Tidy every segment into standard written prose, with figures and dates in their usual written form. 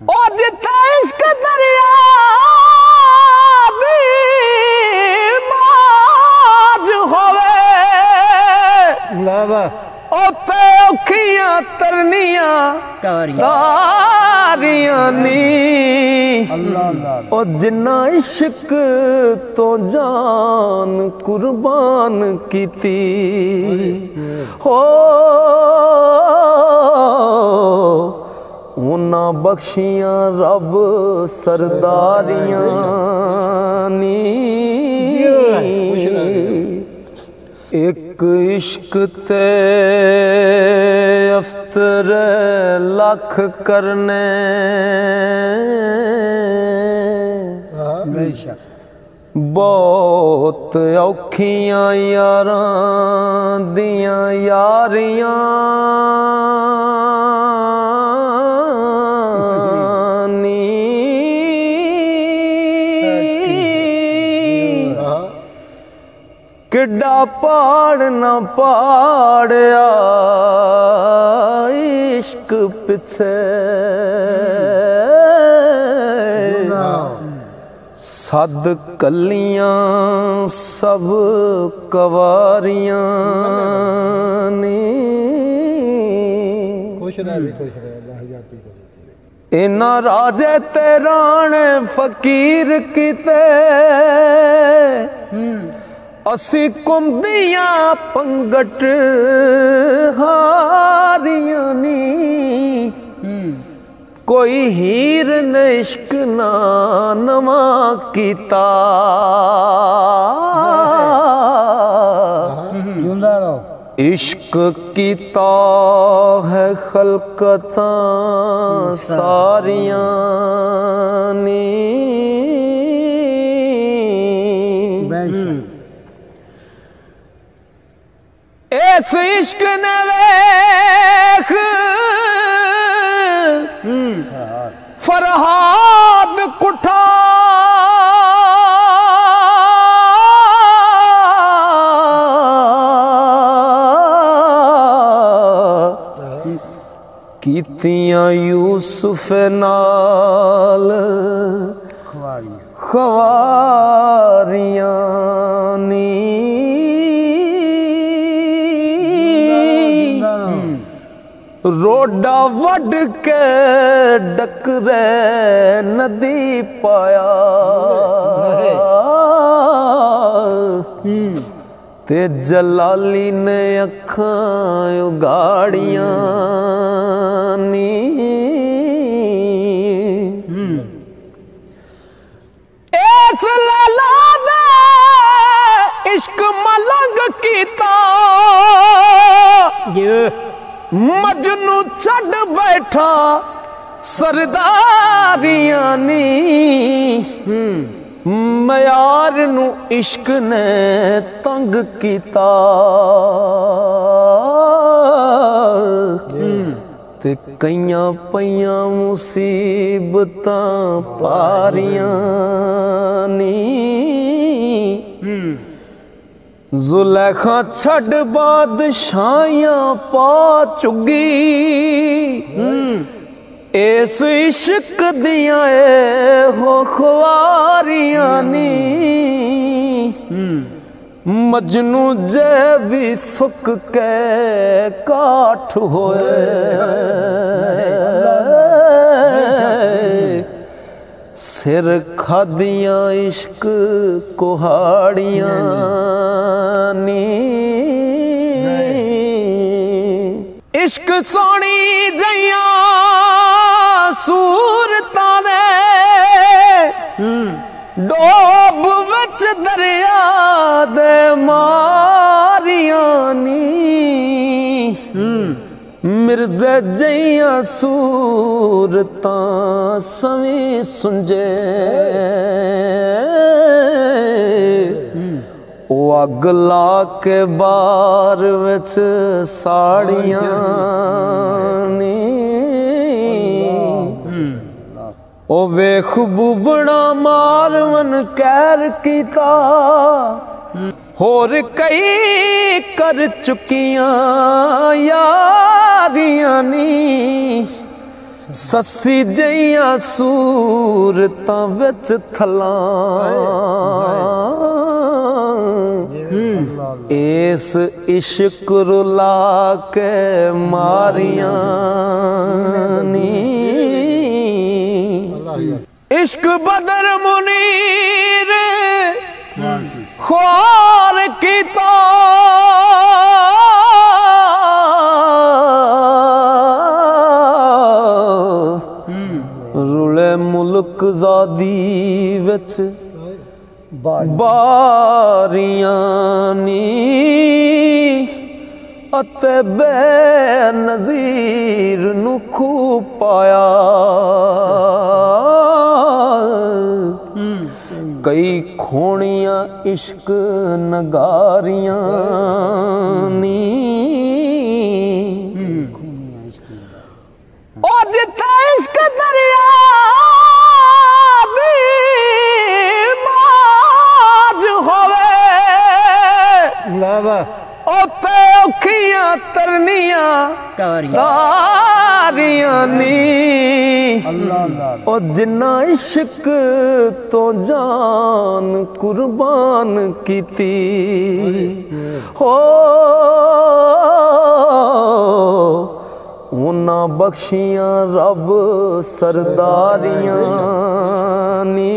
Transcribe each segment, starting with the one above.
ओ जिथे इश्क दरिया दी मौज होवे ओते औखियां तरनियां तारियां नी ओ जिन्ना इश्क तो जान कुर्बान कीती हो उन्ना बख्शियां रब सरदारियां नी एक इश्क ते अफ्तर लख करने बहुत औखियां यारां दियां यारियां किड्डा पाड़ न पाड़या इश्क पिछे सद कलियां सब कवारियां नी इना राजे ते राणे फकीर किते असी कुमदियां पंगट हारियां नी कोई हीर ने इश्क ना नवा कीता इश्क कीता है खलकतां सारियां नी इस इश्क ने वेख फरहाद कुठा कीतियां यूसुफ नाल खवारियां नी रोडा वड के डकरे नदी पाया ते जलाली ने अखां उगाड़ियां नी इस लैला दे इश्क मलंग कीता मजनू छड़ बैठा सरदारियां नी मयार नू इश्क ने तंग कीता ते कईयां पईयां मुसीबतां पारियां नी जुलेखा छड़ बादशाहियां पा चुगी इस इश्क दियां हो ख्वारियां नी मजनू जे भी सुक के काठ होए सिर खादियां इश्क कुहाड़ियां नी इश्क सोनी जइया सूरतां ने डोब विच दरिया दे मारियां नी मिर्ज़े जइया सूरतां सवी सुंजे ओ अग ला के बार विच साड़ियां नी ओ वेख बुबड़ा मारवन कैर कीता होर कई कर चुकियां यारियां नी सस्सी जइया सूरतां विच थलां इस इश्क रुला के मारियां नी इश्क बदर मुनीर ख्वार की तो रुले मुल्क ज़ादी विच बारियां नी अते बेनज़ीर नू खूब पाया कई खोणियां इश्क नगारियां नी ओ जिथे इश्क दरिया दी मौज होवे ओते औखियां तरनियां तारियां नी ओ जिन्ना इश्क तो जान कुर्बान कीती हो उन्ना बख्शियां रब सरदारियां नी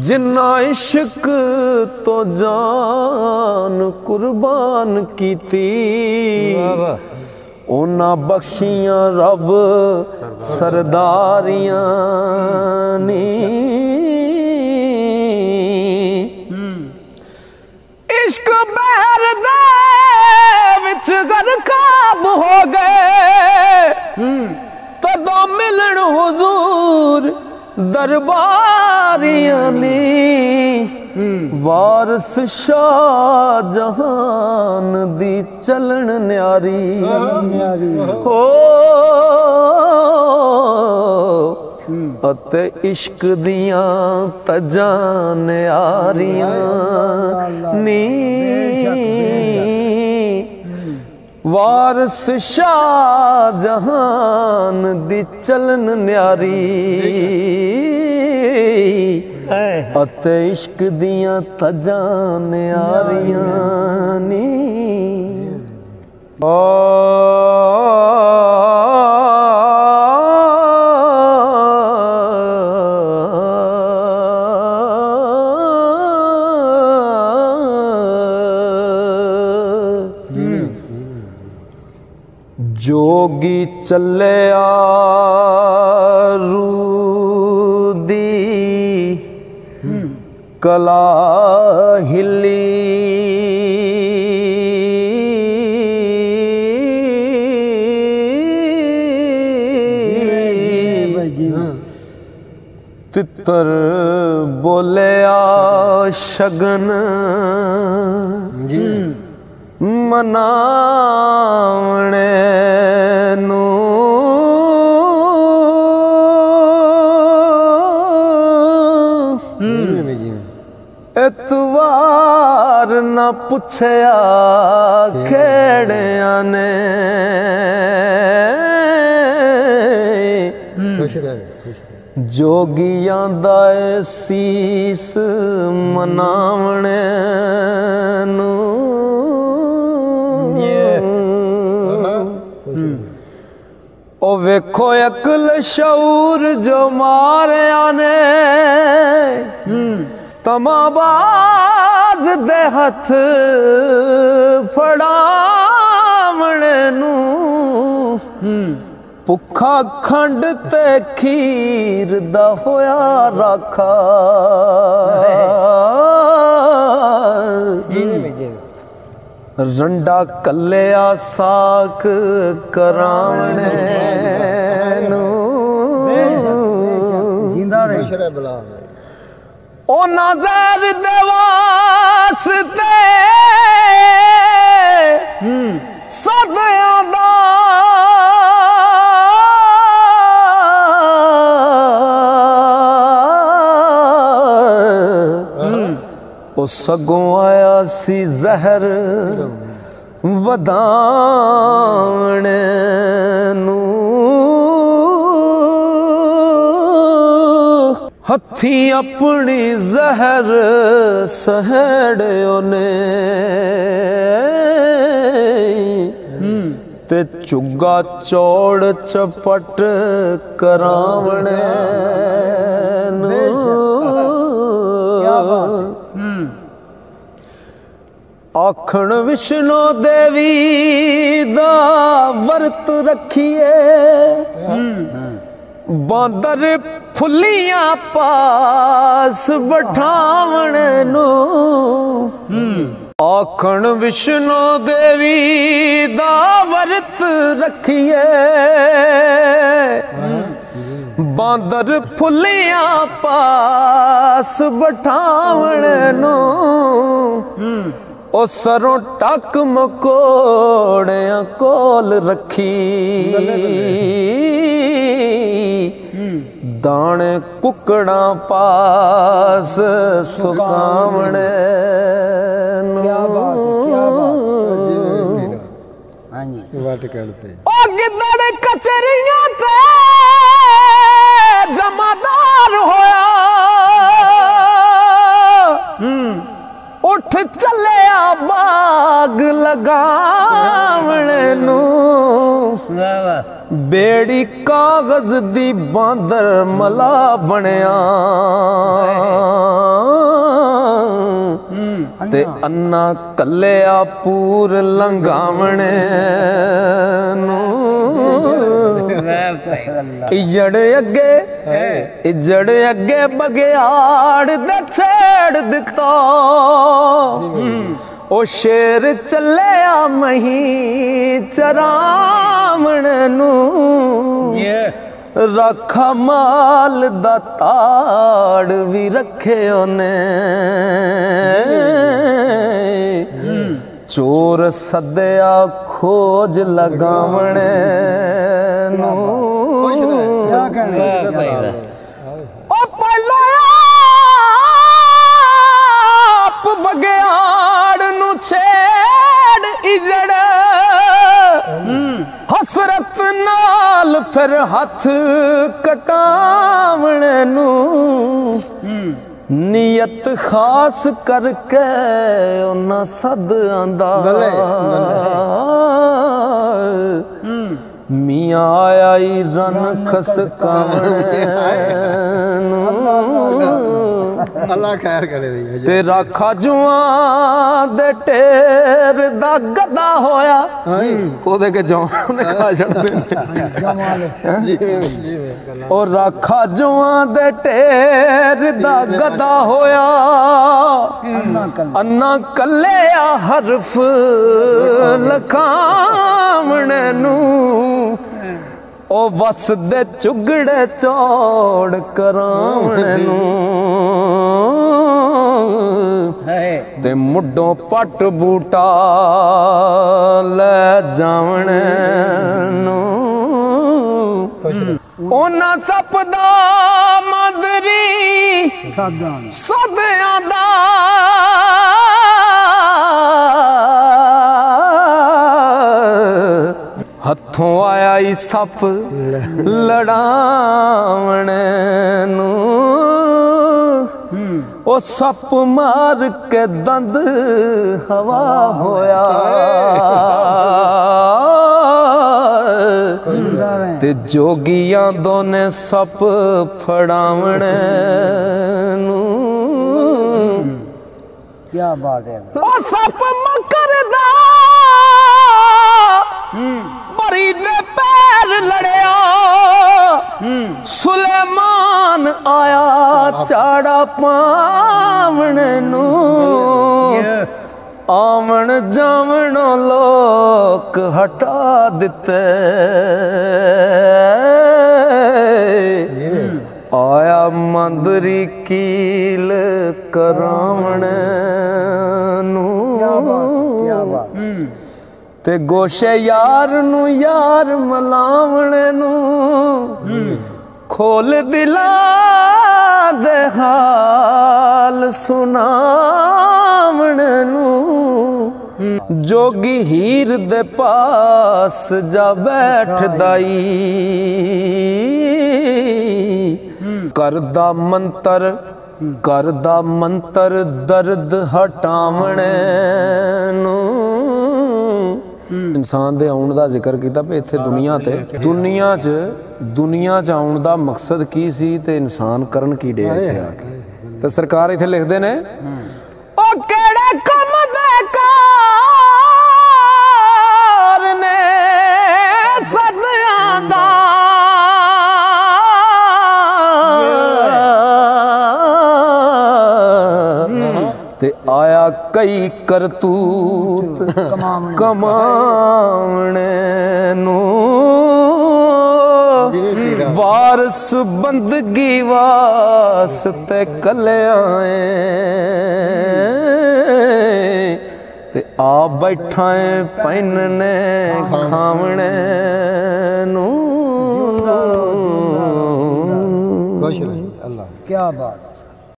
जिन्ना इश्क तो जान कुर्बान कीती उन्ना बख्शियां रब सरदारियां नी इश्क बहर दे विच गरकाब हो गए तदों मिलन हुजूर दरबारियां नी वारस शाह जहान दी चलन न्यारी हो अते इश्क दियां तजां न्यारियां नी वारस शाह जहान दी चलन न्यारी अते इश्क दियां तजां न्यारियां नी जोगी चले रूदी कला हिली तितर बोले शगन मनावणे नू एतवार न पुछया खेड़िया ने जोगियां दा सीस मनावणे नू ओ वेखो अकल शऊर जो मारिया ने तमाबाज दे हथ फड़ावणे नू भुखा खंड ते खीर दा होया राखा रंडा कलिया साक करावणे नू ओ नजर दे वास्ते सदियां दा ओ सगों आया सी जहर वदाने नू हथी अपनी जहर सहड़े ने ते चुगा चौड़ चपट करावणे आखण विष्णु देवी दा वर्त रखिए बांदर फुलियां पास बठावण नू आखण विष्णु देवी दा वर्त रखिए बांदर फुलियां पास बठावण नू ओ सरों टक मकोड़ियां कोल रखी दाने कुकड़ा पास सुकावणे ओ गिदड़ कचरियां ते जमादार होया उठ चले बाग लगावणे नू बेड़ी कागज दी बांदर मला बनया ते अन्ना कलिया पूर लंघावणे नू इजड़ अगे बगियाड़ दे छेड़ दिता ओ शेर चले मही चरावण नू रखा माल दा ताड़ भी रखे ओने चोर सदया खोज लगावणे नू बगियाड़ नू छेड़ इजड़ हसरत नाल फिर हथ कटावणे नू नियत खास करके उन्ना सद आंदा मियां आया ही रन खसकावणे अल्लाह खैर करे तेरा खाजुआं दे टेर दा गदा होया ओदे के जवान ने खा छड़दे और राखा जुआं दे टेर दा गदा होया अन्ना कल्ले हरफ लखावणे नू ओ बस दे चुगड़े चौड़ करावणे नू ते मुड्डों पट बूटा ले जावणे नू ओना सपदा मदरी सदियां दा हथों आया ही सप लड़ावणे नू ओ सप मार के दंद हवा होया ते जोगियां दोने सप फड़ावणे नू क्या बात है ओ सप मकरदा बरी दे पैर लड़या सुलेमान आया चाड़ा पावणे नू आवन जावणो लोक हटा दिते आया मंदरी कील करावणे नू ते गोशे यार नू यार मलावणे नू खोल दिला दे हाल सुनावणे नू जोगी हीर दे पास जा बैठ दाई ਕਰਦਾ ਮੰਤਰ ਦਰਦ ਹਟਾਵਣੇ ਨੂੰ। ਇਨਸਾਨ ਦੇ ਆਉਣ ਦਾ ਜ਼ਿਕਰ ਕੀਤਾ ਵੀ ਇੱਥੇ ਦੁਨੀਆ ਚ ਆਉਣ ਦਾ ਮਕਸਦ ਕੀ ਸੀ ਤੇ ਇਨਸਾਨ ਕਰਨ ਕੀ ਡਿਆ ਇੱਥੇ ਆ ਕੇ। ਤੇ ਸਰਕਾਰ ਇੱਥੇ ਲਿਖਦੇ ਨੇ ਉਹ ਕਿਹੜੇ ਕੰਮ ਦੇ ਕਾਰ ਨੇ ਸਦੀਆਂ ਦਾ ਤੇ ਆਇਆ ਕਈ ਕਰਤੂਤ ਕਮਾਉਣੇ ਨੂੰ। ਵਾਰਸ ਬੰਦਗੀ ਵਾਸਤੇ ਕੱਲਿਆਂ ਏ ਤੇ ਆ ਬੈਠਾ ਏ ਪੈਨਨੇ ਖਾਵਣੇ ਨੂੰ। ਅੱਲਾਹ क्या बात।